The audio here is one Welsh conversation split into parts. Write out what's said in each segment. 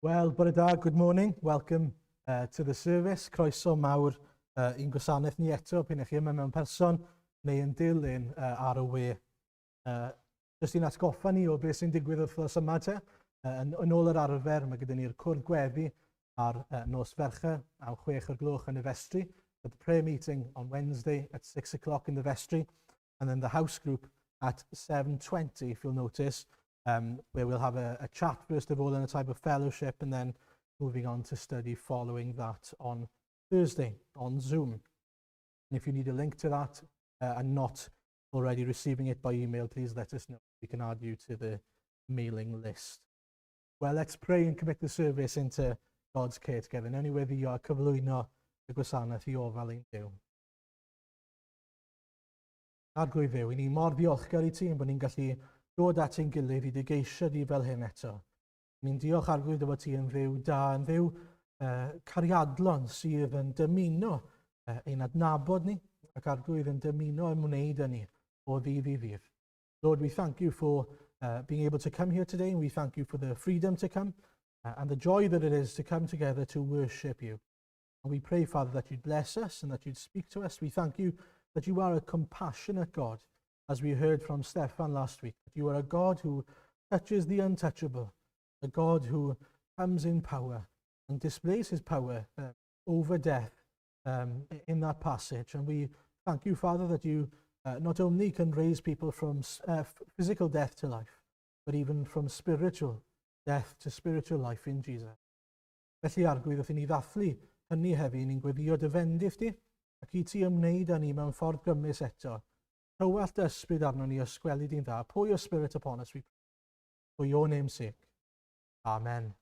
Wel, bore da, good morning. Welcome to the service. Croeso mawr i'n gwasanaeth ni eto, pan ych chi yma mewn person neu yn dilyn ar y we. Jyst i'n atgoffa ni o beth sy'n digwydd wrthnos yma te. Yn ôl yr arfer, mae gyda ni'r cwrdd gweddi ar nos Fercher am 6 o'r gloch yn y vestry. At the prayer meeting on Wednesday at 6 o'clock in the vestry. And then the house group at 7:20, if you'll notice, where we'll have a chat first of all and a type of fellowship, and then moving on to study following that on Thursday on Zoom. And if you need a link to that and not already receiving it by email, please let us know. We can add you to the mailing list. Well, let's pray and commit the service into God's care together. And anyway, the cyflwyno y gwasanaeth I ofal ein Duw. Arglwydd Dduw, I ni mor ddiolchgar I ti yn bod ni'n gallu dod at ein gilydd I dy geisio di fel hyn eto. Ni'n diolch arglwydd o fod ti yn dduw da, yn dduw cariadlon sydd yn dymuno ein adnabod ni, ac arglwydd yn dymuno yn wneud ynni o ddydd I ddydd. Lord, we thank you for being able to come here today, and we thank you for the freedom to come and the joy that it is to come together to worship you. And we pray, Father, that you'd bless us and that you'd speak to us. We thank you that you are a compassionate God, as we heard from Stefan last week. That you are a God who touches the untouchable, a God who comes in power and displays his power over death in that passage. And we thank you, Father, that you not only can raise people from physical death to life, but even from spiritual death to spiritual life in Jesus. Felly arglwydd wrth I ni ddathlu hynny heddi, ni'n gweddio dy fendith di, ac I ti ymwneud â ni mewn ffordd grymus eto. Tywallt ysbryd arno ni ysgweli di'n dda. Pour your spirit upon us, we pray. For your name's sake. Amen.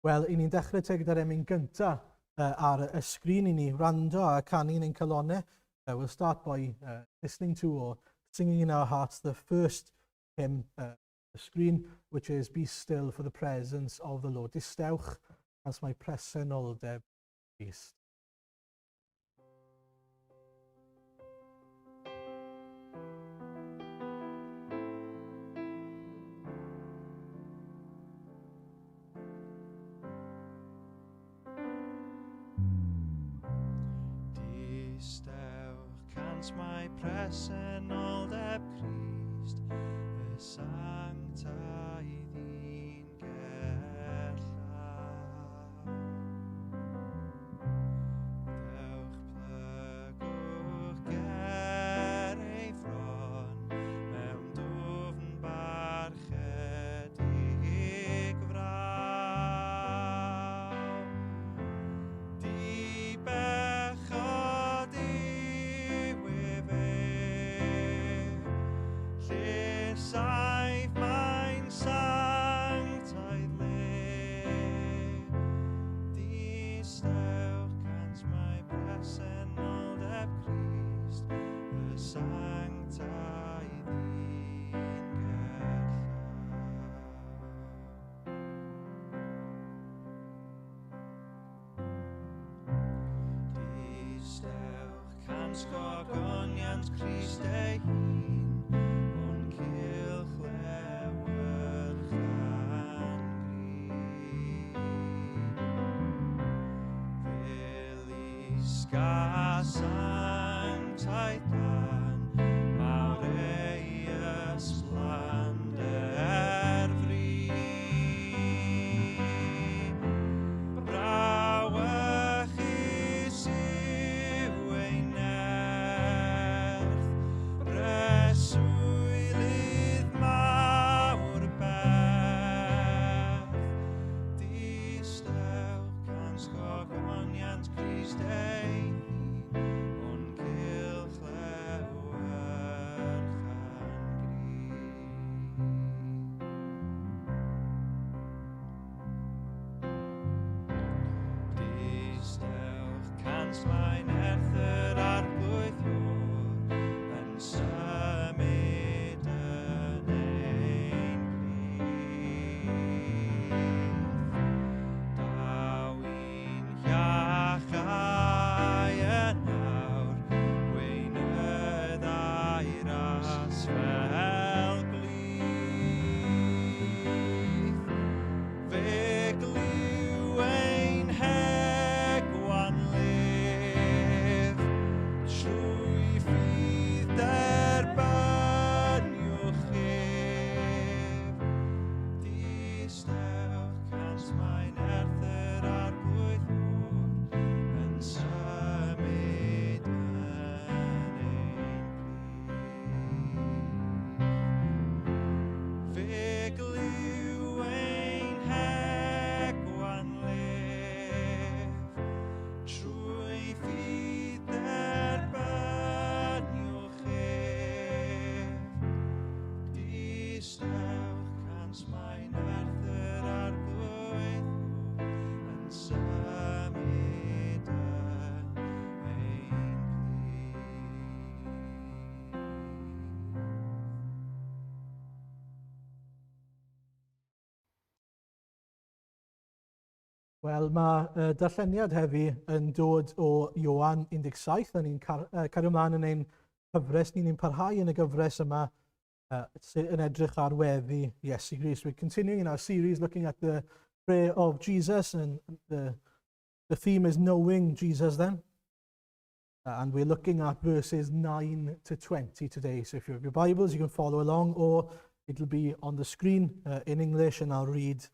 Wel, I ni'n dechrau te gyda'r emyn gynta ar y sgrin I ni rando a canu'n ein calonau. We'll start by listening to or singing in our hearts the first hymn, the screen, which is Be Still for the Presence of the Lord. Distewch as my presenoldeb is. My presenoldeb Christ, y sanctaidd i'n gerllaw. Dewch plygwch ger ei ffron, mewn dwfn barchedig fraw. Di bechod saif mae'n sanctaidd le. Distewch cant mae presenoldeb Christ, y sanctaidd i'n gerllaw. Distewch cant gogoniant Christ ei hun, sanctaidd dan, mawr ei ysblander fri. Rhowch yw ei nerth, breswylydd mawr beth. Distewch cant gogoniant Christ ei Wel, mae darlleniad heddi yn dod o Ioan 17, a ni'n cario ymlaen yn ein cyfres, ni'n parhau yn y gyfres yma sy'n yn edrych ar weddi Iesu Grist. We're continuing in our series looking at the prayer of Jesus, and the theme is knowing Jesus then. And we're looking at verses 9 to 20 today. So if you have your Bibles, you can follow along, or it'll be on the screen in English, and I'll read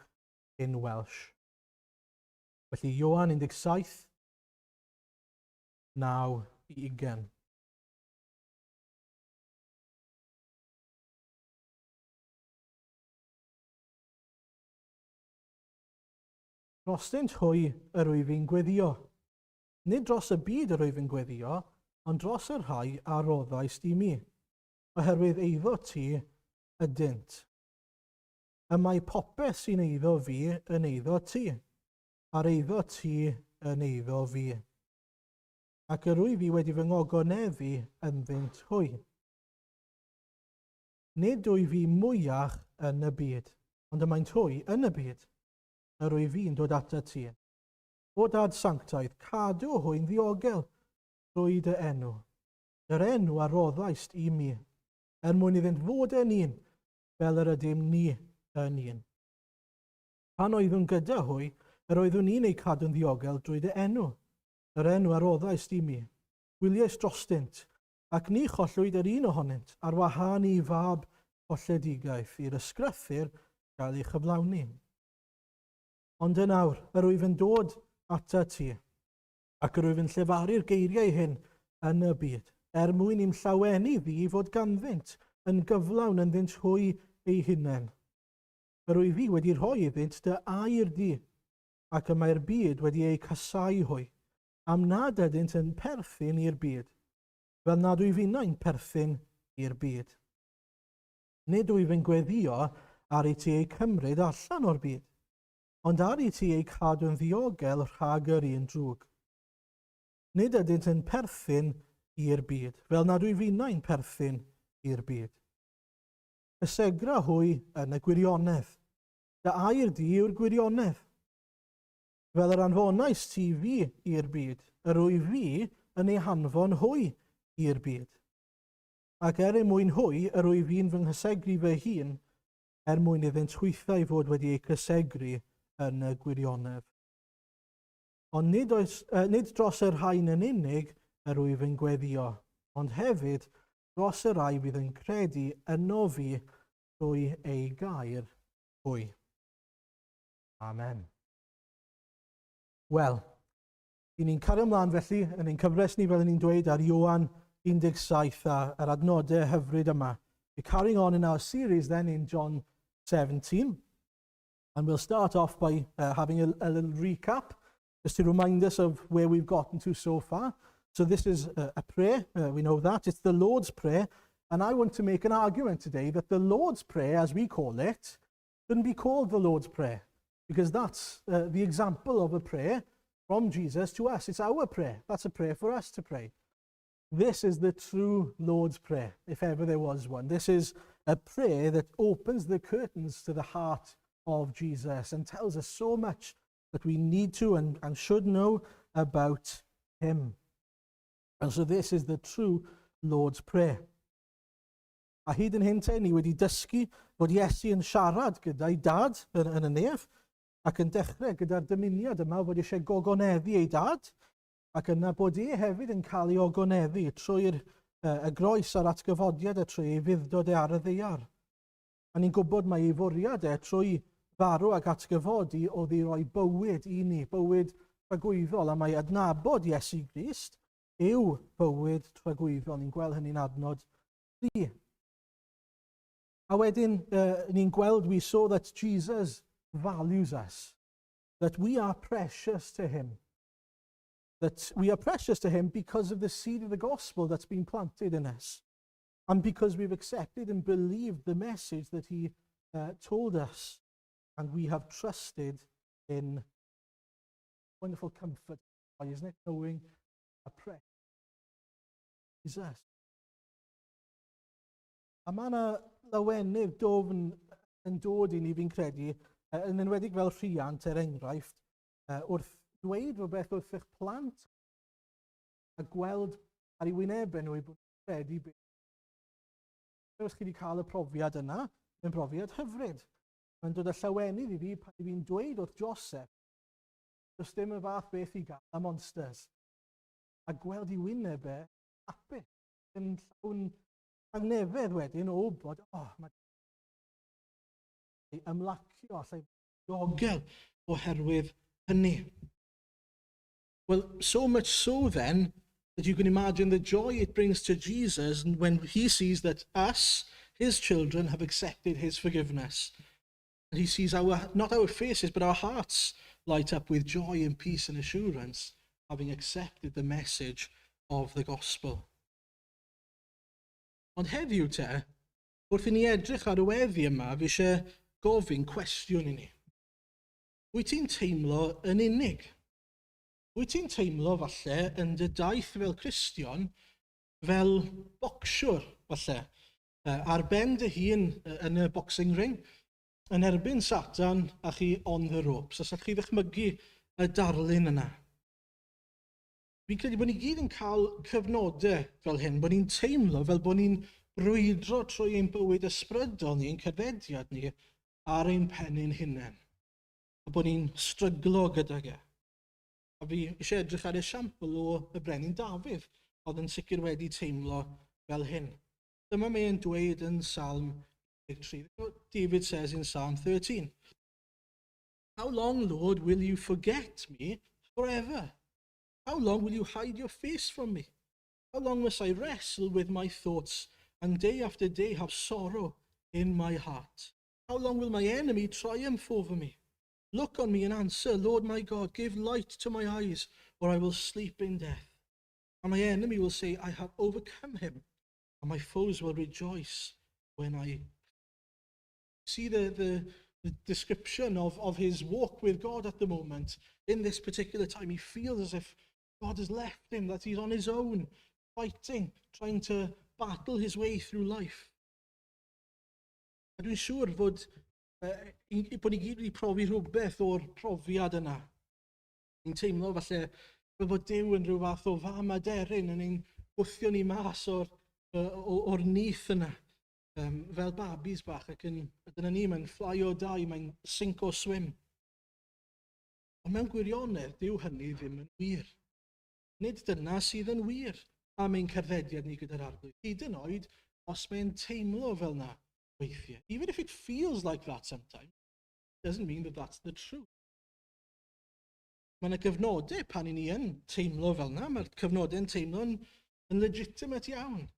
in Welsh. Felly, Ioan 17, 9 i 20. Drostynt hwy yr wyf fi'n gweddio. Nid dros y byd yr wyf fi'n gweddio, ond dros yr rhai a roddais di mi, oherwydd eiddo ti ydynt. Y mae popeth sy'n eiddo fi yn eiddo ti, a'r eiddo ti yn eiddo fi. Ac yr wyf fi wedi fy ngogonefu ynddynt hwy. Nid wyf fi mwyach yn y byd, ond y maent hwy yn y byd. Yr wyf fi'n dod ata ti. O dad sanctaidd, cadw hwy'n ddiogel drwy dy enw. Yr enw a roddais i mi, mwyn iddynt fod yn un, fel yr ydym ni yn un. Pan oeddwn gyda hwy, yr oeddwn ni'n ei cadw'n ddiogel drwy dy enw. Yr enw a roddais i mi. Wyliais drostynt, ac ni chollwyd yr un ohonynt ar wahân i fab holledigaeth i'r ysgrythur gael ei chyflawni. Ond yn awr, yr wyf yn dod ata ti, ac yr wyf yn llefaru'r geiriau hyn yn y byd, mwyn i'n llawennu fi i fod ganddynt yn gyflawn ynddynt hwy ei hunain. Yr wyf fi wedi rhoi iddynt dy air di, ac y mae'r byd wedi ei casau hwy, am nad ydynt yn perthyn i'r byd, fel nad wyf innau'n perthyn i'r byd. Nid wyf yn gweddio ar ei ti ei cymryd allan o'r byd, ond ar ei ti ei cadw'n ddiogel rhag yr un drwg. Nid ydynt yn perthyn i'r byd, fel nad wyf innau'n perthyn i'r byd. Ysegra hwy yn y gwirionedd, dy air di yw'r gwirionedd. Fel yr anfonais ti fi i'r byd, yr wyf fi yn ei hanfon hwy i'r byd. Ac mwyn hwy, yr wyf fi'n fy nghysegru fy hun, mwyn iddynt hwythau fod wedi ei cysegru yn y gwirionedd. Ond nid dros yr rhain yn unig yr wyf yn gweddio, ond hefyd dros yr rai fydd yn credu yno fi drwy ei gair hwy. Amen. Wel, i ni'n cario ymlaen felly yn ein cyfres ni fel ni'n dweud ar Ioan 17 a'r adnodau hyfryd yma. We're carrying on in our series then in John 17. And we'll start off by having a little recap, just to remind us of where we've gotten to so far. So this is a prayer, we know that. It's the Lord's Prayer. And I want to make an argument today that the Lord's Prayer, as we call it, shouldn't be called the Lord's Prayer, because that's the example of a prayer from Jesus to us. It's our prayer. That's a prayer for us to pray. This is the true Lord's Prayer, if ever there was one. This is a prayer that opens the curtains to the heart of Jesus and tells us so much that we need to and should know about him. And so this is the true Lord's Prayer. A hyd yn hyn te, ni wedi dysgu bod Iesu yn siarad gyda'i dad yn y neaf, ac yn dechrau gyda'r dymuniad yma bod eisiau gogoneddu ei dad, ac yna bod hefyd yn cael ei ogoneddu trwy'r y groes a'r atgyfodiad trwy ei fuddod ar y ddaear. A ni'n gwybod mae ei fwriad trwy farw ac atgyfodi oedd i roi bywyd i ni, bywyd tragwyddol, a mae adnabod Iesu Grist yw bywyd tragwyddol. Ni'n gweld hynny'n adnod 3. A wedyn ni'n gweld, we saw that Jesus values us, that we are precious to him, that we are precious to him because of the seed of the gospel that's been planted in us, and because we've accepted and believed the message that he told us. And we have trusted in wonderful comfort, isn't it? Knowing a prayer. Jesus. A mae yna lawenydd dofn yn dod i ni fi'n credu, yn enwedig fel rhiant enghraifft, wrth dweud rhywbeth wrth eich plant a gweld ar ei wynebau nhw i bod nhw'n credu beth. Os chi wedi cael y profiad yna, mae'n profiad hyfryd. Mae'n dod â llawenydd i fi pan i fi'n dweud wrth Joseph, does dim y fath beth i gael a monsters. A gweld ei wynebau hapus, yn llawn nefedd wedyn o wybod, mae ymlacio allai dogel oherwydd hynny. Well, so much so then that you can imagine the joy it brings to Jesus when he sees that us, his children, have accepted his forgiveness. And he sees not our faces, but our hearts light up with joy and peace and assurance, having accepted the message of the gospel. Ond heddiw te, wrth i ni edrych ar y weddi yma, fi eisiau gofyn cwestiwn i ni. Wyt ti'n teimlo yn unig? Wyt ti'n teimlo falle yn dy daith fel Cristion fel bocsiwr falle ar ben dy hun yn y boxing ring yn erbyn Satan a chi on the ropes. Os ydych chi ddychmygu y darlun yna. Fi'n credu bod ni gyd yn cael cyfnodau fel hyn, bod ni'n teimlo fel bod ni'n brwydro trwy ein bywyd ysbrydol ni, ein cyfediad ni ar ein penni'n hunain. A bod ni'n stryglo gydag e. A fi eisiau edrych ar esiampl o y brenin Dafydd, oedd yn sicr wedi teimlo fel hyn. Dyma mae'n dweud yn Psalm 13. David says in Psalm 13, "How long, Lord, will you forget me forever? How long will you hide your face from me? How long must I wrestle with my thoughts and day after day have sorrow in my heart? How long will my enemy triumph over me? Look on me and answer, Lord my God, give light to my eyes, or I will sleep in death. And my enemy will say, I have overcome him, and my foes will rejoice when I..." See the description of his walk with God at the moment. In this particular time, he feels as if God has left him, that he's on his own, fighting, trying to battle his way through life. A dwi'n siŵr bod ni gyd wedi profi rhywbeth o'r profiad yna. Ni'n teimlo falle fel bod Duw yn rhyw fath o fam aderyn yn ein gwthio ni mas o'r nyth yna. Fel babis bach ac dyna ni, mae'n fly or die, mae'n sink or swim. Ond mewn gwirionedd, dyw hynny ddim yn wir. Nid dyna sydd yn wir am ein cerddediad ni gyda'r arglwydd. Hyd yn oed os mae'n teimlo fel na weithiau. Even if it feels like that sometimes, it doesn't mean that that's the truth. Mae yna gyfnodau pan i ni yn teimlo fel na, mae'r cyfnodau yn teimlo yn legitimate iawn.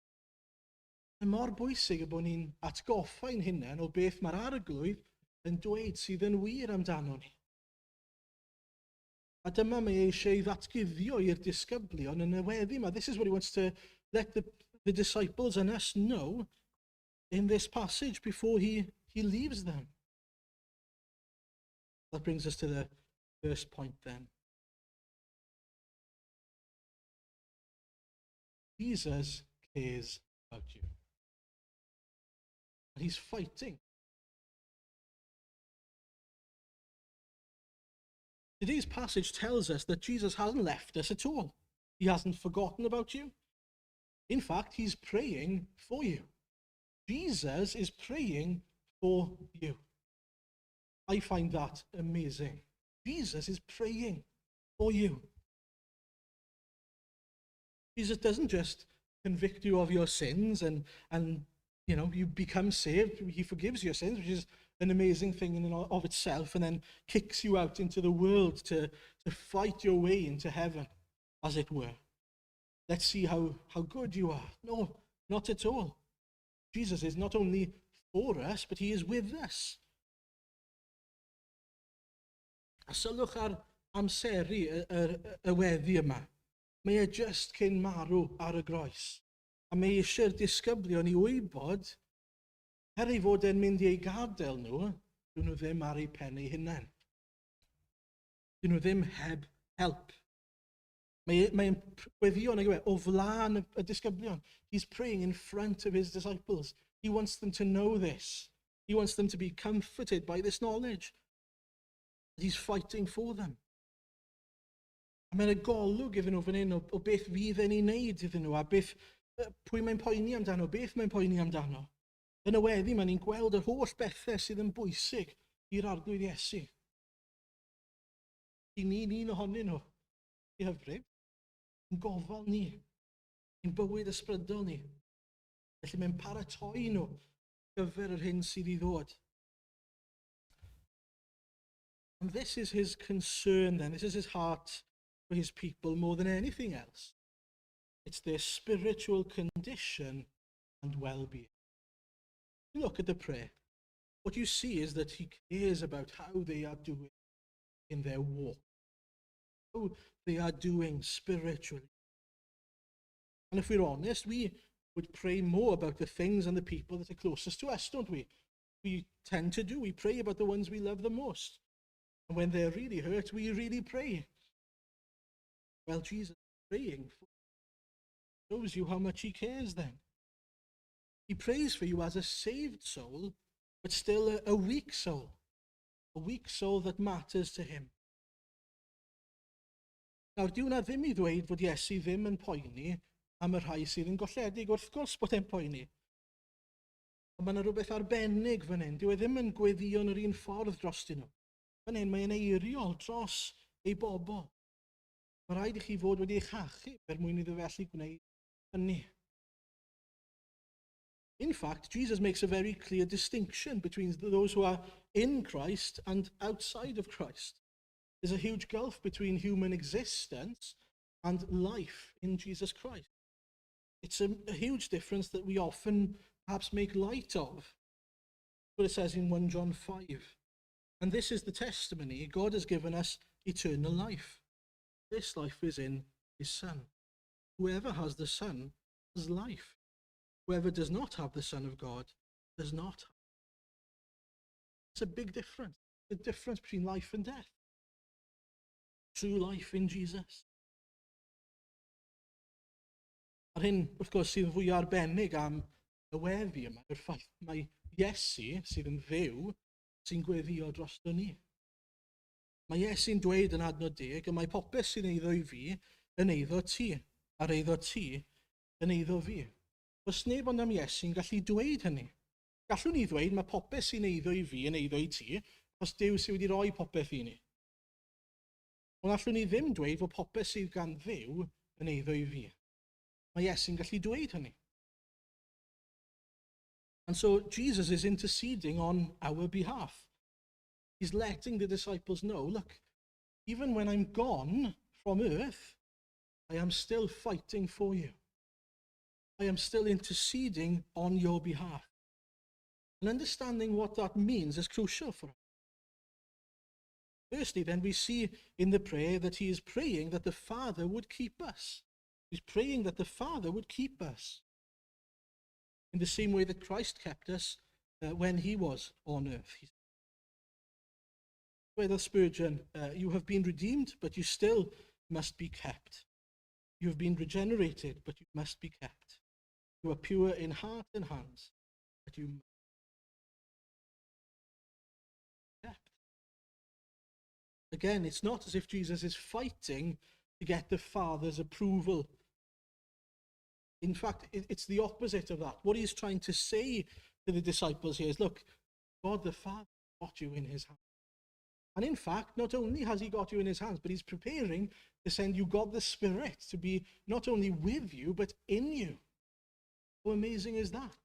Mae mor bwysig bod ni'n atgoffa ein hunain o beth mae'r arglwydd yn dweud sydd yn wir amdano ni. A dyma mae eisiau ei ddatguddio i'r disgyblion yn y weddi yma. This is what he wants to let the disciples and us know in this passage before he leaves them. That brings us to the first point then. Jesus cares about you. And he's fighting. Today's passage tells us that Jesus hasn't left us at all. He hasn't forgotten about you. In fact, he's praying for you. Jesus is praying for you. I find that amazing. Jesus is praying for you. Jesus doesn't just convict you of your sins and you become saved. He forgives your sins, which is an amazing thing in and of itself, and then kicks you out into the world to fight your way into heaven, as it were. Let's see how good you are. No, not at all. Jesus is not only for us, but he is with us. A sylwch ar amseru y weddi yma. Mae e just cyn marw ar y groes. A mae eisiau'r disgyblion i wybod, i fod e'n mynd i ei gadael nhw, dyn nhw ddim ar eu pen eu hunain. Dyn nhw ddim heb help. Mae'n gweddio o flaen y disgyblion. He's praying in front of his disciples. He wants them to know this. He wants them to be comforted by this knowledge. He's fighting for them. A mae'n y golwg iddyn nhw fan hyn o beth fydd e'n ei wneud iddyn nhw, a beth, pwy mae'n poeni amdano, beth mae'n poeni amdano. Yn y weddi, mae'n ni'n gweld yr holl bethau sydd yn bwysig i'r arglwydd Iesu. I ni'n un ohonyn nhw i hyfryd, yn gofal ni, yn bywyd ysbrydol ni. Felly mae'n paratoi nhw gyfer yr hyn sydd i ddod. And this is his concern then, this is his heart for his people more than anything else. It's their spiritual condition and well-being. You look at the prayer, what you see is that he cares about how they are doing in their walk, how they are doing spiritually. And if we're honest, we would pray more about the things and the people that are closest to us, don't we? We tend to do. We pray about the ones we love the most. And when they're really hurt, we really pray. Well, Jesus is praying for you. Shows you how much he cares then. He prays for you as a saved soul, but still a weak soul. A weak soul that matters to him. Nawr, diw na ddim I ddweud fod Iesu ddim yn poeni am y rhai sydd yn golledig, wrth gwrs bod e'n poeni. Ond mae yna rhywbeth arbennig fan hyn. Dyw e ddim yn gweddio yn yr un ffordd drostyn nhw. Fan hyn mae'n eiriol dros ei bobl. Mae rhaid I chi fod wedi eich achub mwyn iddo felly gwneud hynny. In fact, Jesus makes a very clear distinction between those who are in Christ and outside of Christ. There's a huge gulf between human existence and life in Jesus Christ. It's a huge difference that we often perhaps make light of. What it says in 1 John 5. And this is the testimony: God has given us eternal life. This life is in his Son. Whoever has the Son has life. Whoever does not have the Son of God does not have. It's a big difference. The difference between life and death. True life in Jesus. A'r hyn, wrth gwrs, sydd yn fwy arbennig am y weddi yma, yw'r ffaith mae Iesu, sydd yn Dduw, sy'n gweddio drosto ni. Mae Iesu'n dweud yn adnod 10, y mae popeth sy'n eiddo I fi yn eiddo ti, a'r eiddo ti yn eiddo fi. Os neb ond am Iesu'n gallu dweud hynny. Gallwn ni ddweud mae popeth sy'n eiddo I fi yn eiddo I ti, os Duw sydd wedi rhoi popeth I ni. Ond allwn ni ddim dweud fod popeth sydd gan Dduw yn eiddo I fi. Mae Iesu'n gallu dweud hynny. And so Jesus is interceding on our behalf. He's letting the disciples know, look, even when I'm gone from earth, I am still fighting for you. I am still interceding on your behalf. And understanding what that means is crucial for us. Firstly, then, we see in the prayer that he is praying that the Father would keep us. He's praying that the Father would keep us. In the same way that Christ kept us when he was on earth. Whether Spurgeon, you have been redeemed, but you still must be kept. You have been regenerated, but you must be kept. You are pure in heart and hands, but you must be kept. Again, it's not as if Jesus is fighting to get the Father's approval. In fact, it's the opposite of that. What he's trying to say to the disciples here is, look, God the Father got you in his hands. And in fact, not only has he got you in his hands, but he's preparing to send you God the Spirit to be not only with you, but in you. How amazing is that?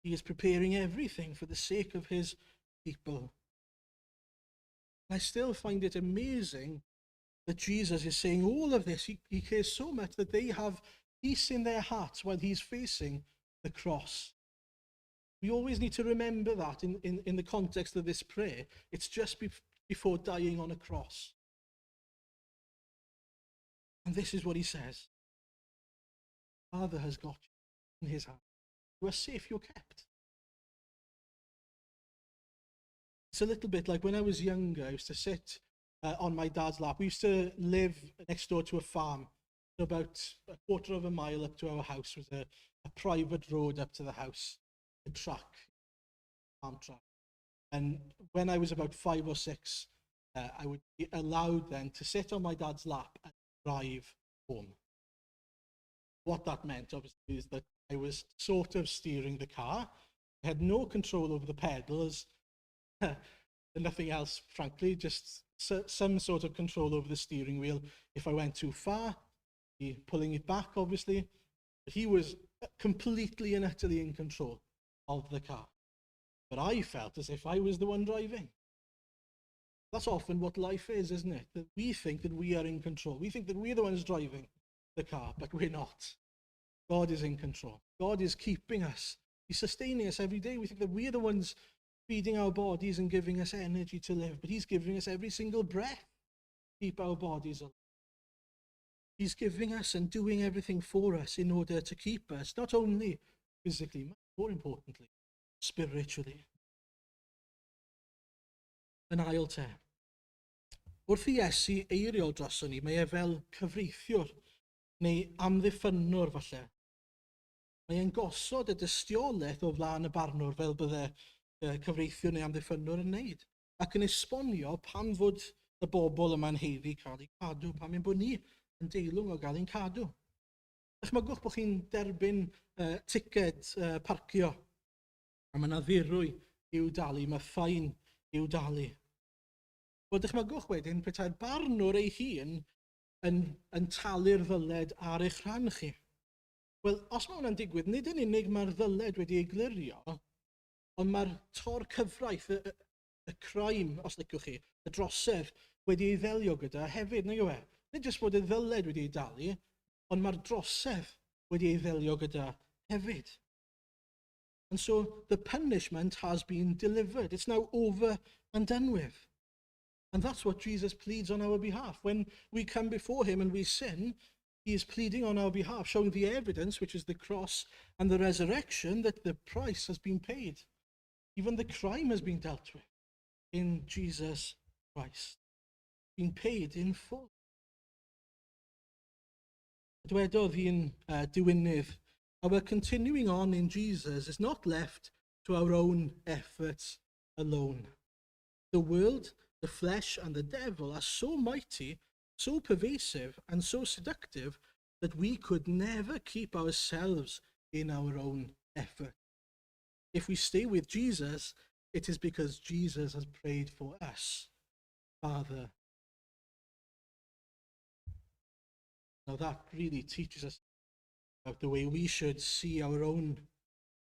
He is preparing everything for the sake of his people. I still find it amazing that Jesus is saying all of this. He cares so much that they have peace in their hearts while he's facing the cross. We always need to remember that in the context of this prayer. It's just before dying on a cross. And this is what he says. Father has got you in his hand. You are safe, you're kept. It's a little bit like when I was younger, I used to sit on my dad's lap. We used to live next door to a farm. So about a quarter of a mile up to our house was a private road up to the house. A track, farm track. And when I was about 5 or 6, I would be allowed then to sit on my dad's lap and drive home. What that meant, obviously, is that I was sort of steering the car. I had no control over the pedals, and nothing else, frankly, just some sort of control over the steering wheel. If I went too far, pulling it back, obviously. But he was completely and utterly in control of the car. But I felt as if I was the one driving. That's often what life is, isn't it? That we think that we are in control. We think that we're the ones driving the car, but we're not. God is in control. God is keeping us. He's sustaining us every day. We think that we're the ones feeding our bodies and giving us energy to live, but he's giving us every single breath to keep our bodies alive. He's giving us and doing everything for us in order to keep us, not only physically, but more importantly, spiritually. Yn ail te. Wrth i Iesu eirio droso ni, mae e fel cyfreithiwr neu amddiffynwr falle. Mae e'n gosod y dystiolaeth o flaen y barnwr fel bydde cyfreithiwr neu amddiffynwr yn wneud. Ac yn esbonio pam fod y bobl yma'n heiddi cael eu cadw, pam ein bod ni yn deilwng o gael ein cadw. Dychmygwch bod chi'n derbyn ticed parcio, a mae yna ddirwy i'w dalu, mae ffain i'w dalu. Wel, dychmygwch wedyn petai'r barnwr ei hun yn talu'r ddyled ar eich rhan chi. Wel, os mae hwnna'n digwydd, nid yn unig mae'r ddyled wedi ei glirio, ond mae'r tor cyfraith, y crime, os liciwch chi, y drosedd wedi ei ddelio gyda hefyd, nag yw e? Nid jyst bod y ddyled wedi ei dalu, ond mae'r drosedd wedi ei ddelio gyda hefyd. And so the punishment has been delivered. It's now over and done with. And that's what Jesus pleads on our behalf. When we come before him and we sin, he is pleading on our behalf, showing the evidence, which is the cross and the resurrection, that the price has been paid. Even the crime has been dealt with in Jesus Christ. Been paid in full. Dwedodd hi'n diwynydd, our continuing on in Jesus is not left to our own efforts alone. The world, the flesh, and the devil are so mighty, so pervasive, and so seductive that we could never keep ourselves in our own effort. If we stay with Jesus, it is because Jesus has prayed for us. Father. Now that really teaches us about the way we should see our own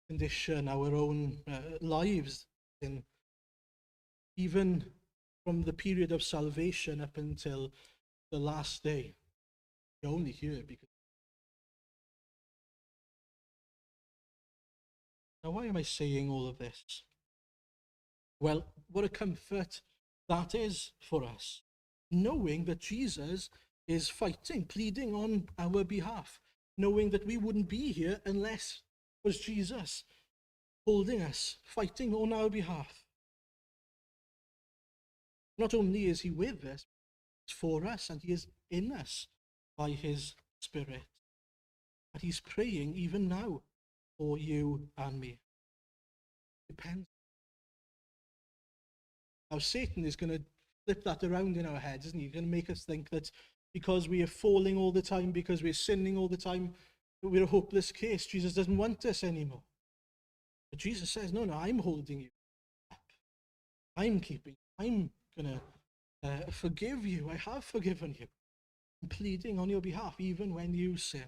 condition, our own lives, in even from the period of salvation up until the last day. You're only here because... Now, why am I saying all of this? Well, what a comfort that is for us, knowing that Jesus is fighting, pleading on our behalf, knowing that we wouldn't be here unless it was Jesus holding us, fighting on our behalf. Not only is he with us, he's for us, and he is in us by his Spirit. But he's praying even now for you and me. Depends. Now Satan is going to flip that around in our heads, isn't he? He's going to make us think that because we are falling all the time, because we're sinning all the time, we're a hopeless case. Jesus doesn't want us anymore. But Jesus says, no, I'm holding you up. I'm keeping you. I'm going to forgive you. I have forgiven you. I'm pleading on your behalf, even when you sin.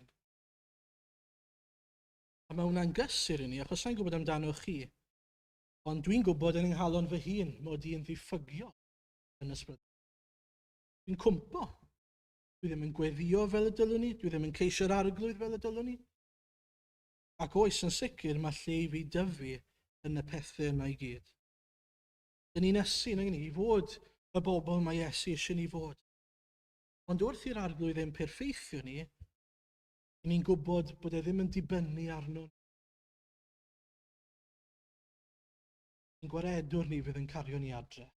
A mae hwnna'n gysur i ni, achos sa'n gwybod amdano chi, ond dwi'n gwybod yn nghalon fy hun mod i'n ddiffygio yn ysbryd. Dwi'n cwmpo. Dwi ddim yn gweddio fel y dylwn ni, dwi ddim yn ceisio'r arglwydd fel y dylwn ni. Ac oes yn sicr mae lle i fi dyfu yn y pethau yma i gyd. Dyn ni'n ysu na ni i fod y bobl mae Iesu eisiau ni fod. Ond wrth i'r arglwydd ein perfeithio ni, ni'n gwybod bod e ddim yn dibynnu arno. Ni'n gwaredwr ni fydd yn cario ni adre.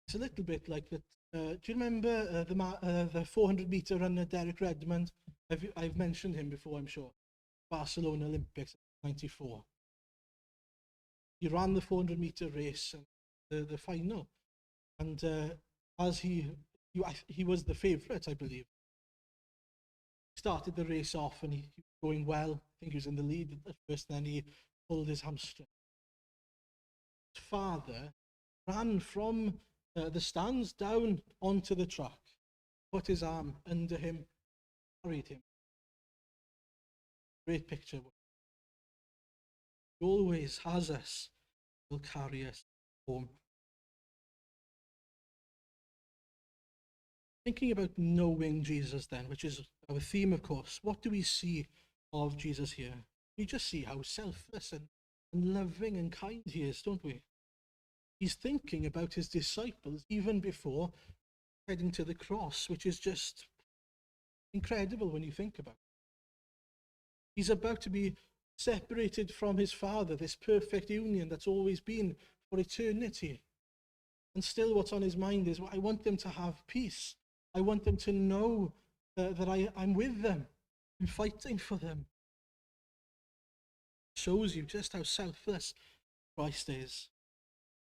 It's a little bit like that. Do you remember the 400-meter runner, Derek Redmond? I've mentioned him before, I'm sure. Barcelona Olympics, 94. He ran the 400-meter race, and the final. And as he was the favourite, I believe. He started the race off and he was going well. I think he was in the lead at first, then he pulled his hamstring. His father ran from the stands down onto the track, put his arm under him, carried him. Great picture. He always has us, will carry us home. Thinking about knowing Jesus then, which is our theme, of course, what do we see of Jesus here? We just see how selfless and loving and kind he is, don't we? He's thinking about his disciples even before heading to the cross, which is just incredible when you think about it. He's about to be separated from his Father, this perfect union that's always been for eternity. And still what's on his mind is, well, I want them to have peace. I want them to know that I'm with them. I'm fighting for them. Shows you just how selfless Christ is.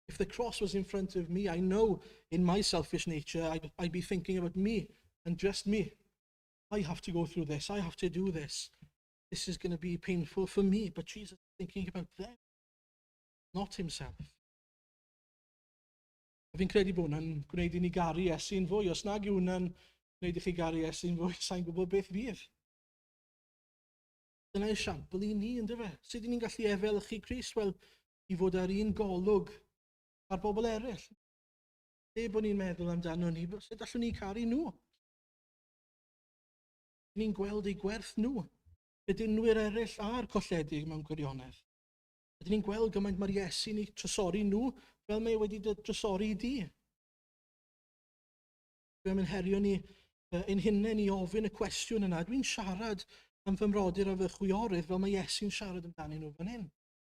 If the cross was in front of me, I know in my selfish nature, I'd be thinking about me and just me. I have to go through this. I have to do this. This is going to be painful for me. But Jesus is thinking about them, not himself. Fi'n credu bod hwnna'n gwneud i ni garu Iesu'n fwy. Os nag yw hwnna'n gwneud i chi garu Iesu'n fwy, sa'n gwybod beth fydd. Dyna'r esiampl i ni, ynddo fe? Sut ni'n gallu efelychu Crist? Wel, i fod ar un golwg ar bobl eraill. Bod ni'n meddwl amdano ni, sut allwn ni caru nhw? Ni'n gweld eu gwerth nhw. Ydynwyr eraill a'r colledig mewn gwirionedd. Ydyn ni'n gweld gymaint mae'r Iesu'n ei trysori nhw fel mae wedi drysori di. Dwi'n mynd herio ni ein hunain i ofyn y cwestiwn yna. Dwi'n siarad am fy mrodyr a fy chwiorydd fel mae Iesu'n siarad amdano nhw fan hyn.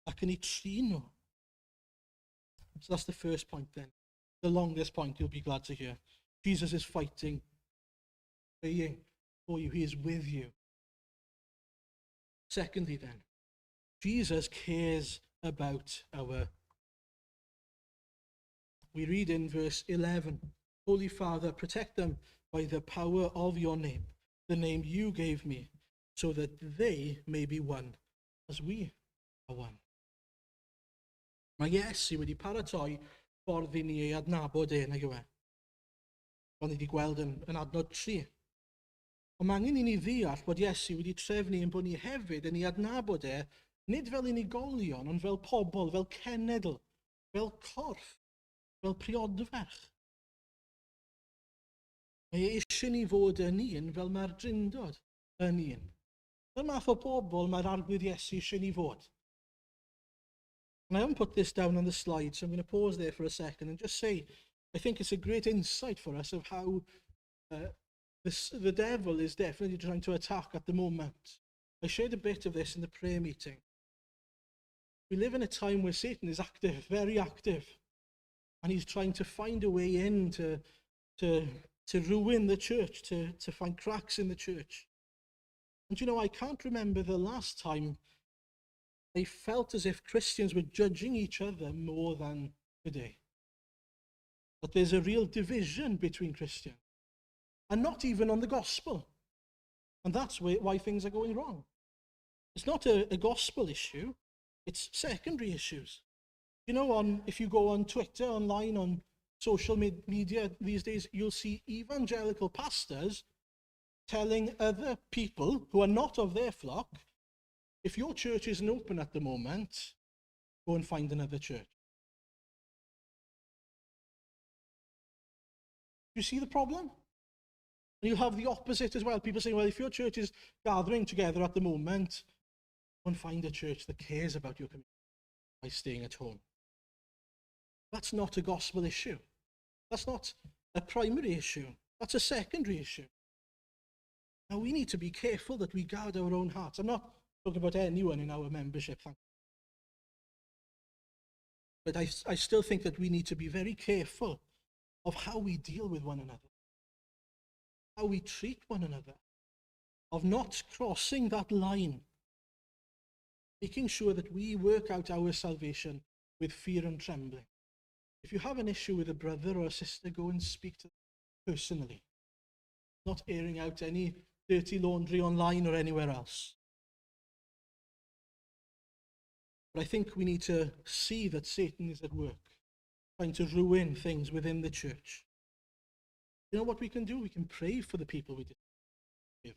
Ac yn ei trin nhw. So that's the first point then. The longest point you'll be glad to hear. Jesus is fighting, praying for you. He is with you. Secondly then, Jesus cares about our. We read in verse 11, Holy Father, protect them by the power of your name, the name you gave me, so that they may be one, as we are one. Mae Iesu wedi paratoi ffordd i ni ei adnabod nag yw e. Ond ni wedi gweld yn adnod 3. Ond mae angen i ni ddeall bod Iesu wedi trefnu yn bod ni hefyd yn ei adnabod nid fel unigolion, ond fel pobl, fel cenedl, fel corff, fel priodferch. Mae eisiau ni fod yn un fel mae'r drindod yn un. Fel math o bobl mae'r arglwydd Iesu eisiau ni fod. And I haven't put this down on the slide, so I'm going to pause there for a second and just say, I think it's a great insight for us of how the devil is definitely trying to attack at the moment. I shared a bit of this in the prayer meeting. We live in a time where Satan is active, very active. And he's trying to find a way in to ruin the church, to find cracks in the church. And you know, I can't remember the last time they felt as if Christians were judging each other more than today. That there's a real division between Christians. And not even on the gospel. And that's why things are going wrong. It's not a gospel issue, it's secondary issues. You know, if you go on Twitter, online, on social media these days, you'll see evangelical pastors telling other people who are not of their flock, if your church isn't open at the moment, go and find another church. You see the problem? And you'll have the opposite as well. People saying, well, if your church is gathering together at the moment, go and find a church that cares about your community by staying at home. That's not a gospel issue. That's not a primary issue. That's a secondary issue. Now, we need to be careful that we guard our own hearts. I'm not talking about anyone in our membership, but I still think that we need to be very careful of how we deal with one another, how we treat one another, of not crossing that line, making sure that we work out our salvation with fear and trembling. If you have an issue with a brother or a sister, go and speak to them personally, not airing out any dirty laundry online or anywhere else. But I think we need to see that Satan is at work, trying to ruin things within the church. You know what we can do? We can pray for the people we disagree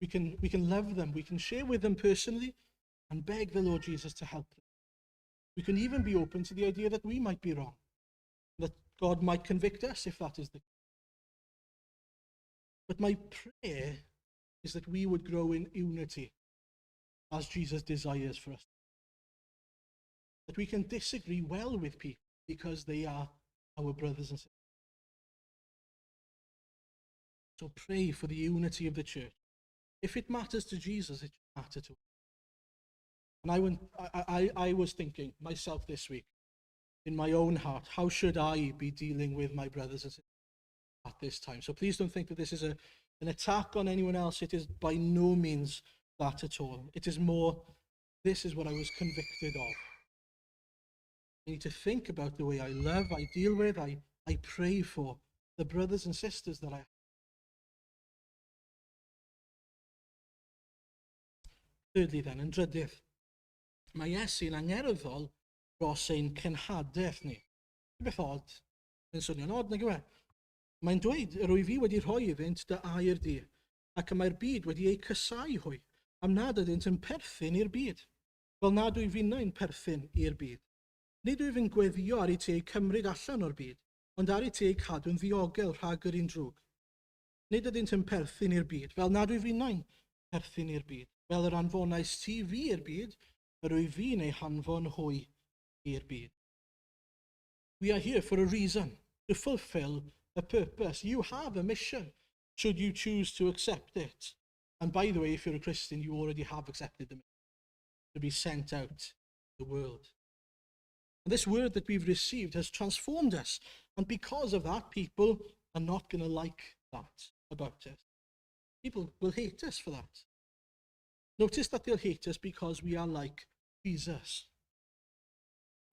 with. We can love them. We can share with them personally and beg the Lord Jesus to help them. We can even be open to the idea that we might be wrong, that God might convict us if that is the case. But my prayer is that we would grow in unity as Jesus desires for us. That we can disagree well with people because they are our brothers and sisters. So pray for the unity of the church. If it matters to Jesus, it should matter to us. And I was thinking myself this week, in my own heart, how should I be dealing with my brothers and sisters at this time? So please don't think that this is an attack on anyone else. It is by no means that at all. It is more, this is what I was convicted of. I need to think about the way I love, I deal with, I pray for the brothers and sisters that I have. Thirdly then, yn drydydd, mae Iesu'n angerddol dros ein cenhadaeth ni. Beth od, yn swnio'n od, nag yw e? Mae'n dweud, yr wyf fi wedi rhoi iddynt dy air di, ac y mae'r byd wedi ei cysau hwy, am nad ydynt yn perthyn i'r byd, fel nad wyf fi'n perthyn i'r byd. Nid wyf yn gweddio ar ei te cymryd allan o'r byd, ond ar ei te cadw'n ddiogel rhag yr un drwg. Nid ydynt yn perthyn i'r byd, fel nad wyf fi'n perthyn i'r byd. Fel yr anfonais ti fi i'r byd, yr wyf fi'n ei hanfon hwy i'r byd. We are here for a reason, to fulfill a purpose. You have a mission, should you choose to accept it. And by the way, if you're a Christian, you already have accepted the mission, to be sent out to the world. And this word that we've received has transformed us. And because of that, people are not going to like that about us. People will hate us for that. Notice that they'll hate us because we are like Jesus.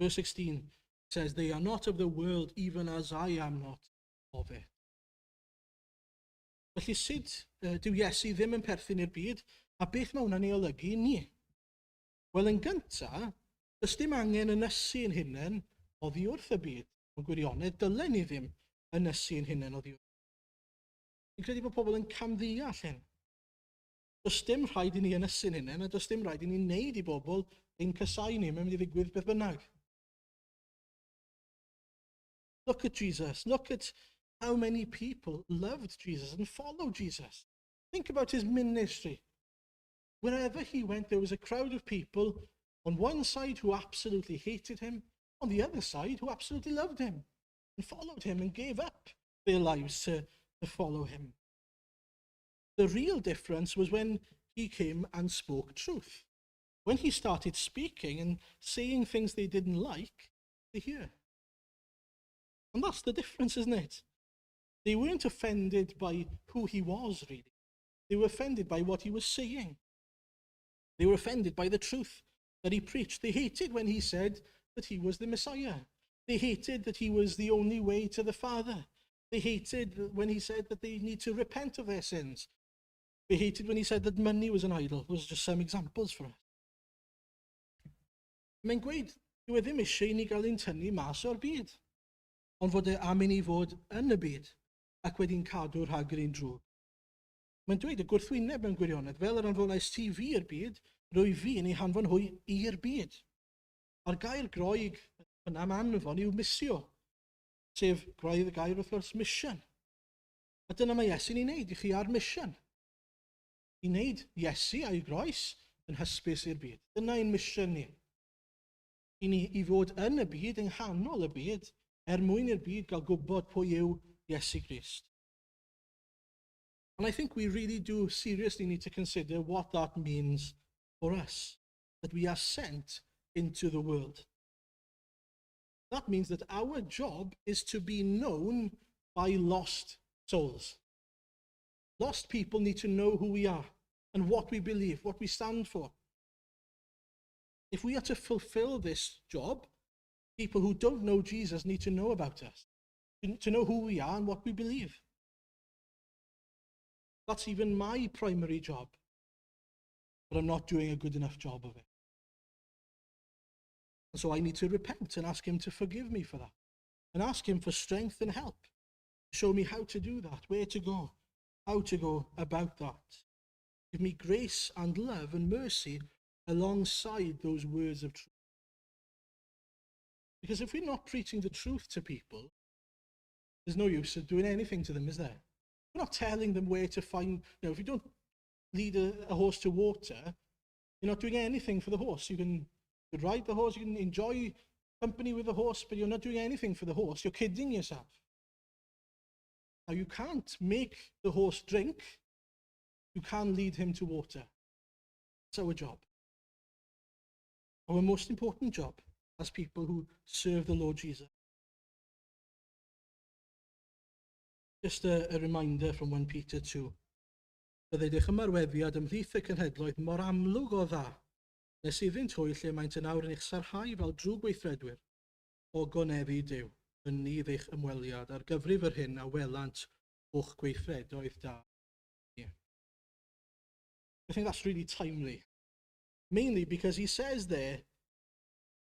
Verse 16 says, they are not of the world, even as I am not of it. Felly sut dyw Iesu ddim yn perthyn i'r byd, a beth mae hwnna'n ei olygu ni? Wel, yn gyntaf, does dim angen ynysu yn hunain oddi wrth y byd. Mewn gwirionedd, dylen ni ddim ynysu yn hunain oddi wrth. Fi'n credu bod pobl yn camddeall hyn. Does dim rhaid i ni ynysu'n hunain, a does dim rhaid i ni wneud i bobl ein cysau ni, mae'n mynd i ddigwydd beth bynnag. Look at Jesus. Look at how many people loved Jesus and followed Jesus. Think about his ministry. Wherever he went, there was a crowd of people on one side who absolutely hated him, on the other side who absolutely loved him and followed him and gave up their lives to follow him. The real difference was when he came and spoke truth. When he started speaking and saying things they didn't like to hear. And that's the difference, isn't it? They weren't offended by who he was, really. They were offended by what he was saying. They were offended by the truth that he preached. They hated when he said that he was the Messiah. They hated that he was the only way to the Father. They hated when he said that they need to repent of their sins. They hated when he said that money was an idol. Those are just some examples for us. Mae'n gweud, dyw e ddim eisiau ni gael ein tynnu mas o'r byd, ond fod e am i ni fod yn y byd, ac wedi'n cadw rhag yr un drwg. Mae'n dweud y gwrthwyneb mewn gwirionedd, fel yr anfonais ti fi i'r byd, rwyf fi yn ei hanfon hwy i'r byd. A'r gair groeg yna am anfon yw missio, sef groedd y gair wrth gwrs mission. A dyna mae Iesu'n ei wneud i chi ar mission. I wneud Iesu a'i groes yn hysbys i'r byd. Dyna ein mission ni. I ni i fod yn y byd, yng nghanol y byd, mwyn i'r byd gael gwybod pwy yw Iesu Grist. And I think we really do seriously need to consider what that means for us, that we are sent into the world. That means that our job is to be known by lost souls. Lost people need to know who we are and what we believe, what we stand for. If we are to fulfill this job, People who don't know Jesus need to know about us, to know who we are and what we believe. That's even my primary job, but I'm not doing a good enough job of it. And so I need to repent and ask him to forgive me for that, and ask him for strength and help. Show me how to do that, where to go, how to go about that. Give me grace and love and mercy alongside those words of truth. Because if we're not preaching the truth to people, there's no use of doing anything to them, is there? We're not telling them where to find, if you don't lead a horse to water, you're not doing anything for the horse. You can ride the horse, you can enjoy company with the horse, but you're not doing anything for the horse. You're kidding yourself. Now, you can't make the horse drink. You can lead him to water. That's our job. Our most important job as people who serve the Lord Jesus. Just a reminder from 1 Peter 2. Bydd ydych ymarweddiad ymhlith y cenhedloedd mor amlwg o dda, nes iddynt hwy lle maent yn awr yn eich sarhau fel drwy gweithredwyr o goneddi Duw, yn ni ydych ymweliad ar gyfrif yr hyn a welant o'ch gweithredoedd da. Yeah. I think that's really timely, mainly because he says there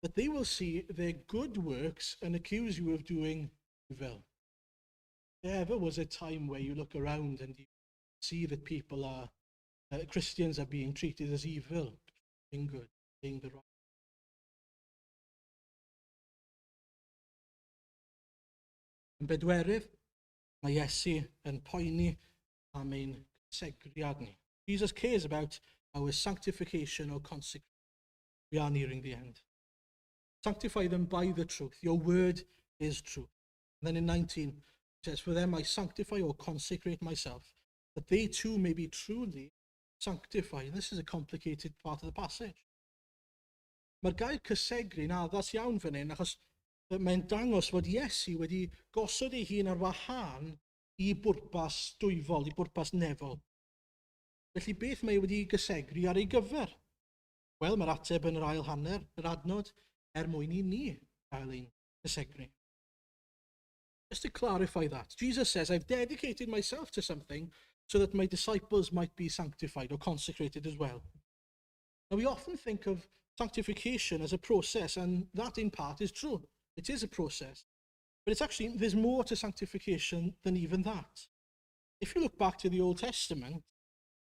that they will see their good works and accuse you of doing evil. There ever was a time where you look around and you see that people are, Christians are being treated as evil, being good, being the right. Yn bedwerydd, mae Iesu yn poeni am ein segriad ni. Jesus cares about our sanctification or consecration. We are nearing the end. Sanctify them by the truth. Your word is truth. And then in 19, it says, for them I sanctify or consecrate myself, that they too may be truly sanctified. This is a complicated part of the passage. Mae'r gair cysegri'n addas iawn fan hyn, achos mae'n dangos fod Iesu wedi gosod ei hun ar wahân i bwrpas dwyfol, i bwrpas nefol. Felly beth mae wedi gysegri ar ei gyfer? Wel, mae'r ateb yn yr ail hanner, yr adnod, mwyn i ni gael ein cysegri. Just to clarify that, Jesus says, I've dedicated myself to something so that my disciples might be sanctified or consecrated as well. Now, we often think of sanctification as a process, and that in part is true. It is a process. But it's actually, there's more to sanctification than even that. If you look back to the Old Testament,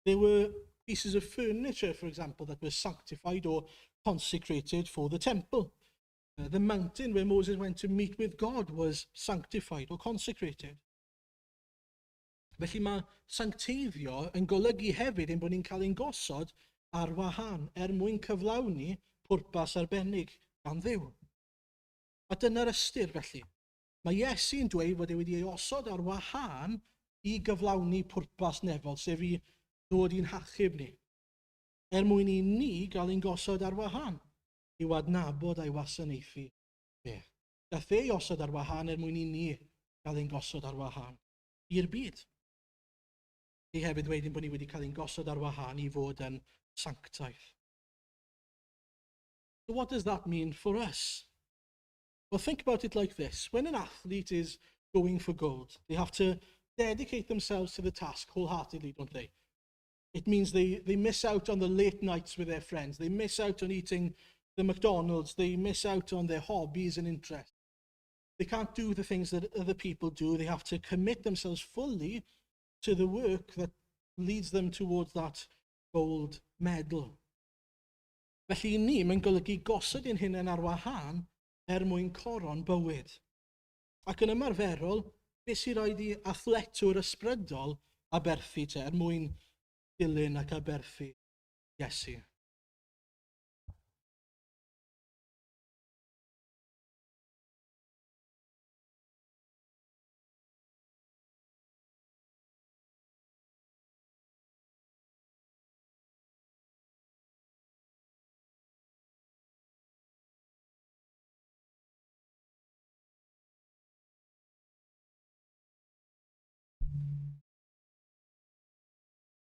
there were pieces of furniture, for example, that were sanctified or consecrated for the temple. The mountain where Moses went to meet with God was sanctified or consecrated. Felly mae sancteiddio yn golygu hefyd ein bod ni'n cael ein gosod ar wahân mwyn cyflawni pwrpas arbennig gan Dduw. A dyna'r ystyr felly. Mae Iesu'n dweud fod e wedi ei osod ar wahân i gyflawni pwrpas nefol, sef i ddod i'n hachub ni. Mwyn i ni gael ein gosod ar wahân, i wadnabod a'i wasanaethu fe. Daeth ei osod ar wahân mwyn i ni gael ein gosod ar wahân i'r byd. Ei hefyd wedyn bod ni wedi cael ein gosod ar wahân i fod yn sanctaeth. So what does that mean for us? Well, think about it like this. When an athlete is going for gold, they have to dedicate themselves to the task wholeheartedly, don't they? It means they miss out on the late nights with their friends. They miss out on eating the McDonald's. They miss out on their hobbies and interests. They can't do the things that other people do. They have to commit themselves fully to the work that leads them towards that gold medal. Felly ni, mae'n golygu gosod ein hunain ar wahân mwyn coron bywyd. Ac yn ymarferol, beth sy'n rhaid i athletwr ysbrydol aberthu te mwyn dilyn ac aberthu Iesu.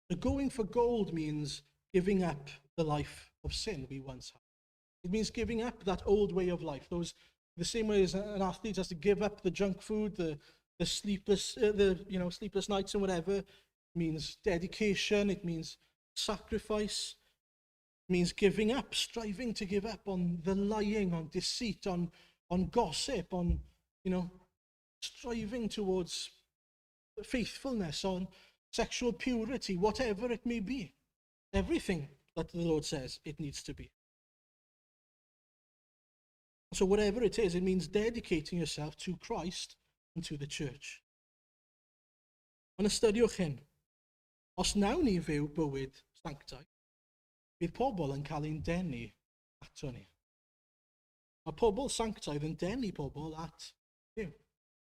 The going for gold means giving up the life of sin we once had. It means giving up that old way of life, those The same way as an athlete has to give up the junk food, the sleepless, sleepless nights and whatever. It means dedication. It means sacrifice. It means giving up, striving to give up on the lying, on deceit, on gossip, on, striving towards faithfulness, on sexual purity, whatever it may be. Everything that the Lord says it needs to be. So whatever it is, it means dedicating yourself to Christ and to the church. Ond ystyriwch hyn. Os nawn ni fyw bywyd sanctaidd, bydd pobl yn cael ein denu ato ni. Mae pobl sanctaidd yn denu pobl at Dduw.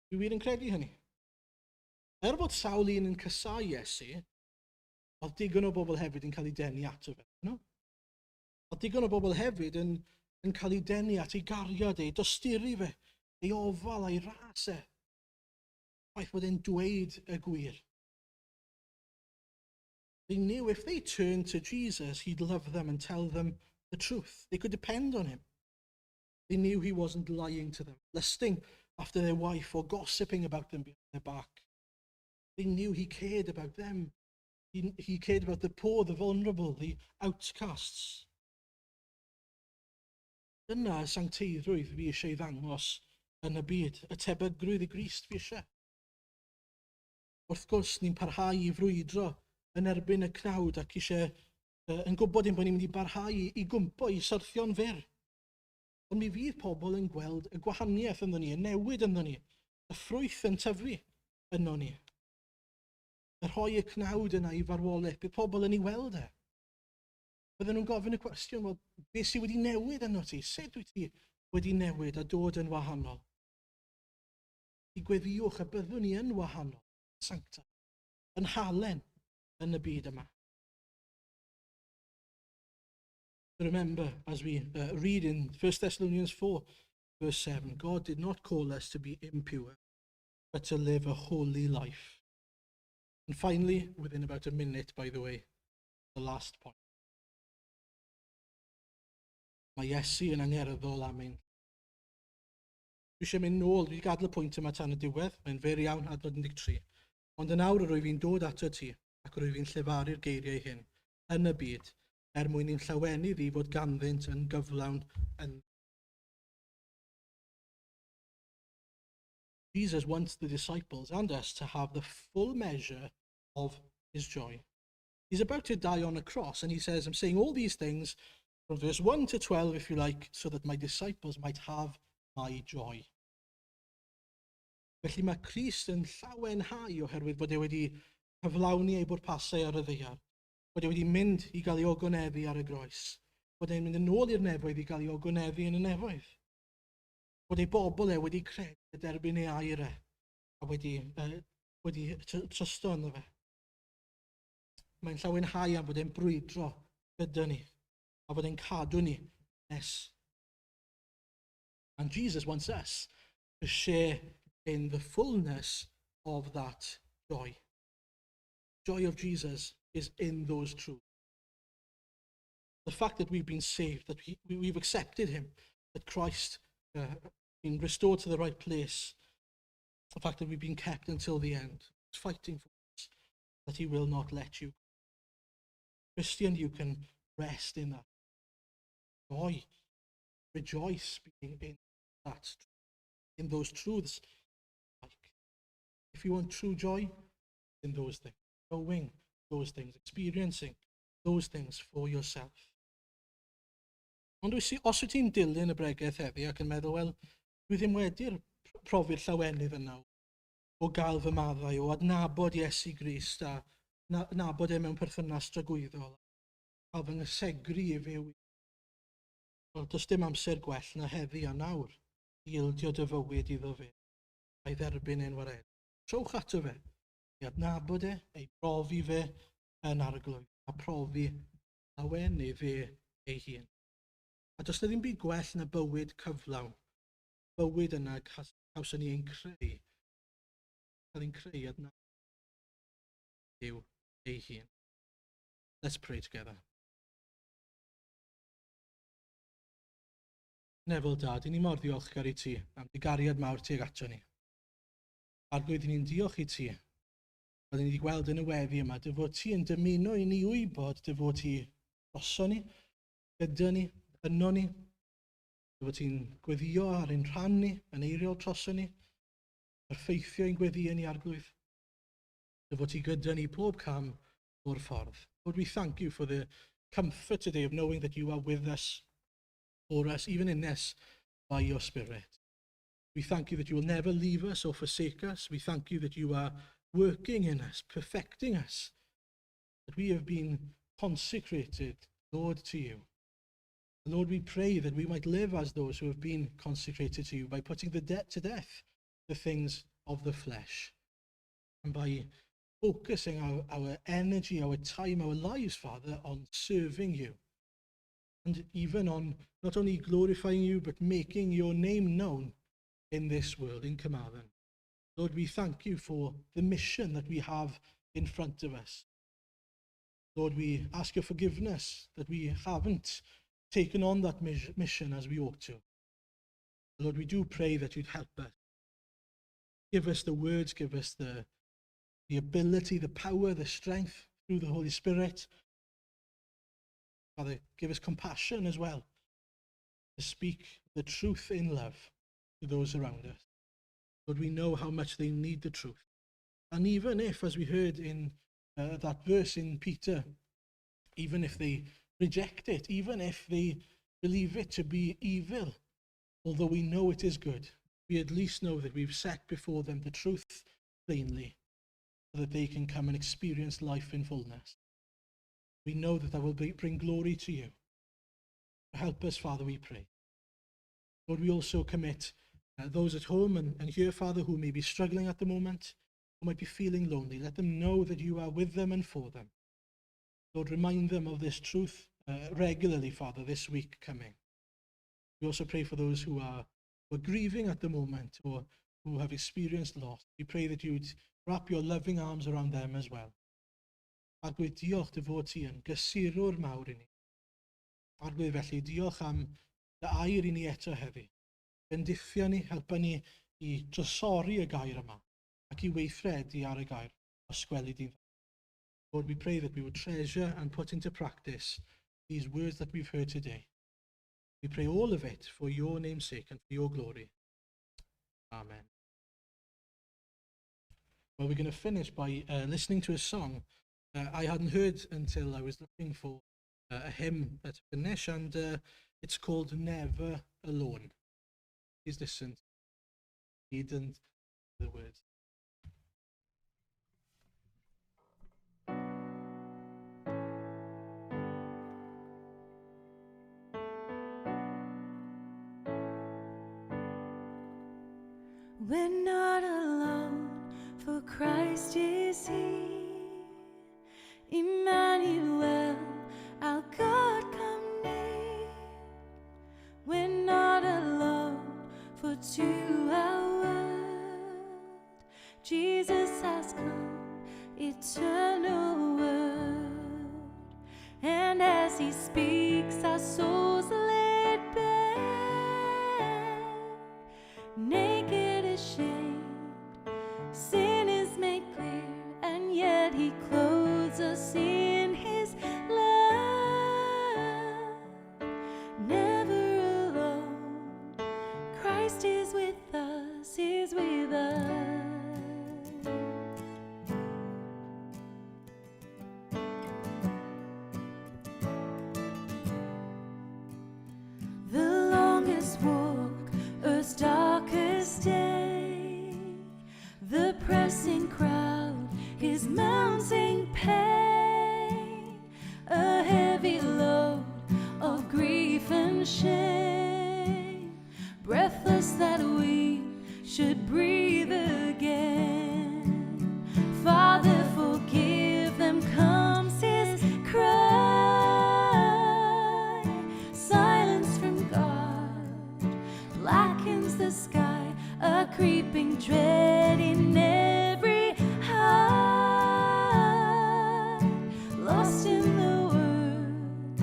Dwi wir yn credu hynny. Bod sawl un yn cysau Iesu, oedd digon o bobl hefyd yn cael ei denu ato fe. Oedd digon o bobl hefyd yn cael ei denu at ei gariad ei dosturi fe, ei ofal a'i ras e. Faith bod e'n dweud y gwir. They knew if they turned to Jesus, he'd love them and tell them the truth. They could depend on him. They knew he wasn't lying to them, lusting after their wife or gossiping about them behind their back. They knew he cared about them. He cared about the poor, the vulnerable, the outcasts. Dyna y sancteiddrwydd fi eisiau ddangos yn y byd, y tebygrwydd i Grist fi eisiau. Wrth gwrs, ni'n parhau i frwydro yn erbyn y cnawd ac eisiau yn gwybod ein bod ni'n mynd i barhau i gwmpo, i syrthio'n fyr. Ond mi fydd pobl yn gweld y gwahaniaeth ynddo ni, y newid ynddo ni, y ffrwyth yn tyfu ynddo ni. Y rhoi y cnawd yna i farwolaeth, bydd pobl yn ei weld e. Bydden nhw'n gofyn y cwestiwn, wel, beth sydd wedi newid yno ti? Sut wyt ti wedi newid a dod yn wahanol? I gweddiwch y byddwn ni yn wahanol, sancta, yn halen yn y byd yma. Remember, as we read in 1 Thessalonians 4, verse 7, God did not call us to be impure, but to live a holy life. And finally, within about a minute, by the way, the last point. Mae Iesu yn angerddol am ein. Dwi eisiau mynd nôl, dwi wedi gadael y pwynt yma tan y diwedd, mae'n fer iawn adnod 13. Ond yn awr rwy fi'n dod ato ti, ac rwy fi'n llefaru'r geiriau hyn, yn y byd, mwyn i'n llawennu ddi fod ganddynt yn gyflawn yn. Jesus wants the disciples and us to have the full measure of his joy. He's about to die on a cross, and he says, I'm saying all these things from verse 1 to 12, if you like, so that my disciples might have my joy. Felly mae Crist yn llawenhau oherwydd bod e wedi cyflawni ei bwrpasau ar y ddaear, bod e wedi mynd i gael ei ogoneddu ar y groes, bod e'n mynd yn ôl i'r nefoedd i gael ei ogoneddu yn y nefoedd, bod ei bobl e wedi credu derbyn ei air e, a wedi trysto yno fe. Mae'n llawenhau am bod e'n brwydro gyda ni, a bod e'n cadw ni nes. And Jesus wants us to share in the fullness of that joy. Joy of Jesus is in those truths. The fact that we've been saved, that we've accepted him, that Christ been restored to the right place, the fact that we've been kept until the end, fighting for us, that he will not let you. Christian, you can rest in that joy, rejoice being in that, in those truths. If you want true joy, in those things, knowing those things, experiencing those things for yourself. Ond os wyt ti'n dilyn y bregaeth heddi ac yn meddwl, wel, dwi ddim wedi'r profi'r llawenydd yna o gael fy maddau, o adnabod Iesu Grist a nabod e mewn perthynas dragwyddol, a fy ngysegri i fyw. Wel, does dim amser gwell na heddi a nawr i ildio dy fywyd iddo fe, a'i dderbyn e'n wared. Trowch ato fe, i adnabod e, ei profi fe yn arglwydd, a profi lawennu fe ei hun. A does na ddim byd gwell na bywyd cyflawn, bywyd yna gawson ni ein creu, cael ein creu adnabod Duw ei hun. Let's pray together. Nefel dad, i ni mor ddiolchgar i ti am dy gariad mawr tuag ato ni. Arglwydd i ni'n diolch i ti. Roedd ni wedi gweld yn y weddi yma, dy fod ti yn dymuno i ni wybod, dy fod ti droso ni, gyda ni, yno ni. Dy fod ti'n gweddio ar ein rhan ni, yn eiriol troso ni, effeithio ein gweddio ni arglwydd. Dy fod ti gyda ni pob cam o'r ffordd. Lord, we thank you for the comfort today of knowing that you are with us, for us, even in this, by your Spirit. We thank you that you will never leave us or forsake us. We thank you that you are working in us, perfecting us, that we have been consecrated, Lord, to you. Lord, we pray that we might live as those who have been consecrated to you by putting to death the things of the flesh, and by focusing our energy, our time, our lives, Father, on serving you, and even on not only glorifying you, but making your name known in this world, in Carmarthen. Lord, we thank you for the mission that we have in front of us. Lord, we ask your forgiveness that we haven't taken on that mission as we ought to. Lord, we do pray that you'd help us. Give us the words, give us the ability, the power, the strength through the Holy Spirit. Father, give us compassion as well to speak the truth in love to those around us. Lord, we know how much they need the truth. And even if, as we heard in that verse in Peter, even if they reject it, even if they believe it to be evil, although we know it is good, we at least know that we've set before them the truth plainly, so that they can come and experience life in fullness. We know that will bring glory to you. Help us, Father, we pray. Lord, we also commit those at home and here, Father, who may be struggling at the moment, who might be feeling lonely. Let them know that you are with them and for them. Lord, remind them of this truth regularly, Father, this week coming. We also pray for those who are grieving at the moment or who have experienced loss. We pray that you would wrap your loving arms around them as well. Arglwydd, diolch dy fod ti yn gysurwr mawr i ni. Arglwydd, felly, diolch am dy air i ni eto heddi. Bendithio ni, helpa ni i drysori y gair yma ac i weithredu ar y gair osgweli di'n dda. Lord, we pray that we would treasure and put into practice these words that we've heard today. We pray all of it for your name's sake and for your glory. Amen. Well, we're going to finish by listening to a song I hadn't heard until I was looking for a hymn to finish, and it's called Never Alone. Please listen to read and the words. We're not alone, for Christ is here. Emmanuel, our God come near. We're not alone, for to our world Jesus has come, eternal word. And as he speaks, our souls laid bare. Naked, ashamed, sin is made clear, and yet he clothes us in his love. Never alone, Christ is with us, is with us. The longest walk, earth's darkest day, the pressing crowd, his mounting pain, a heavy load of grief and shame, breathless that we should breathe again. Father, forgive them, comes his cry. Silence from God blackens the sky, a creeping dread in every heart. Lost in the world,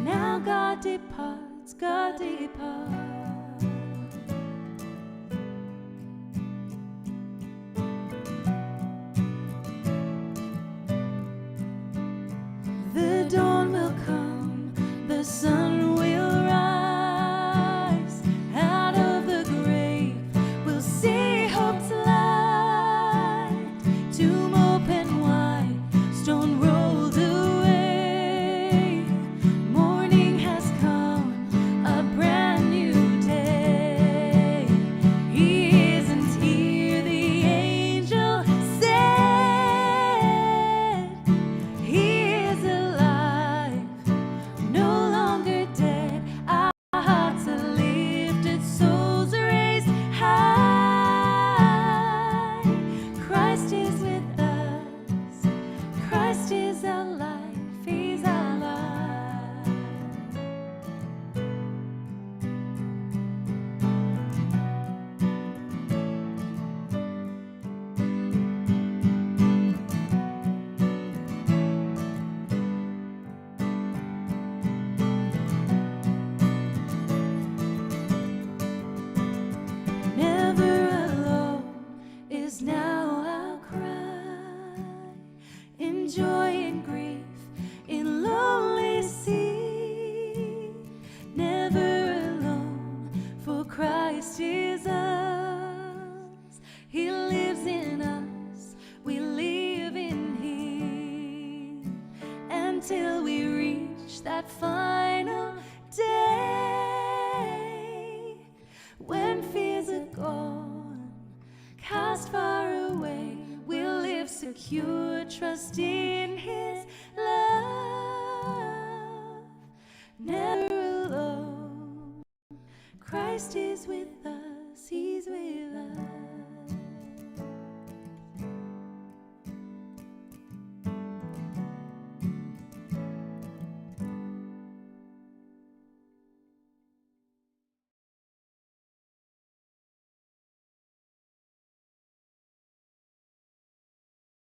now God departs, God departs. is now our cry, in joy and grief, in lonely sea, never alone, for Christ is us. He lives in us, we live in Him, until we reach that final day, when fears are gone, cast far away, we'll live secure, trust in His love, never alone. Christ is with us, He's with us.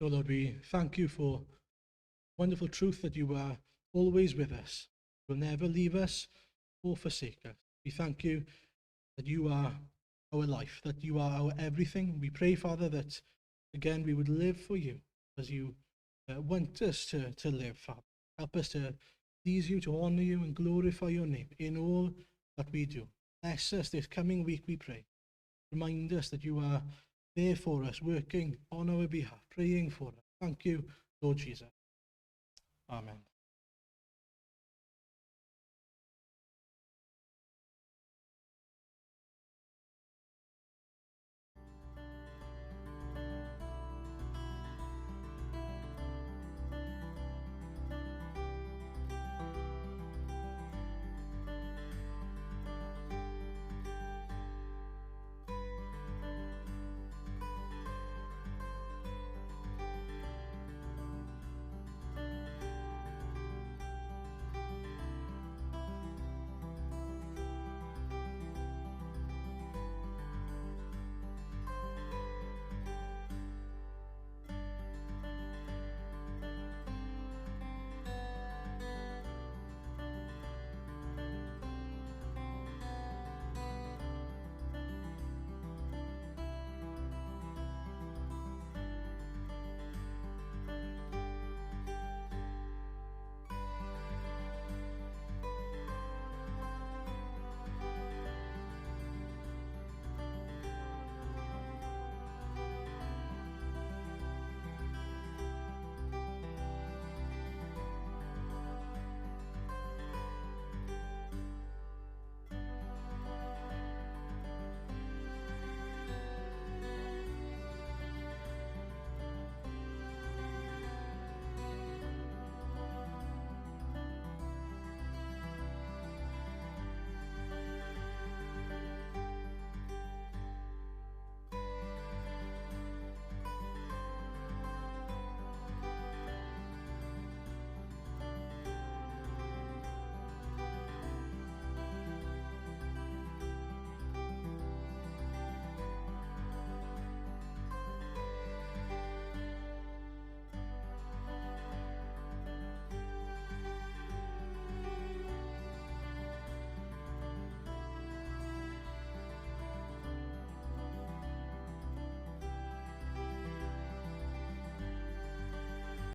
So Lord, we thank you for wonderful truth that you are always with us. You will never leave us or forsake us. We thank you that you are our life, that you are our everything. We pray, Father, that again we would live for you as you want us to live, Father. Help us to please you, to honor you and glorify your name in all that we do. Bless us this coming week, we pray. Remind us that you are there for us, working on our behalf, praying for us. Thank you, Lord Jesus. Amen.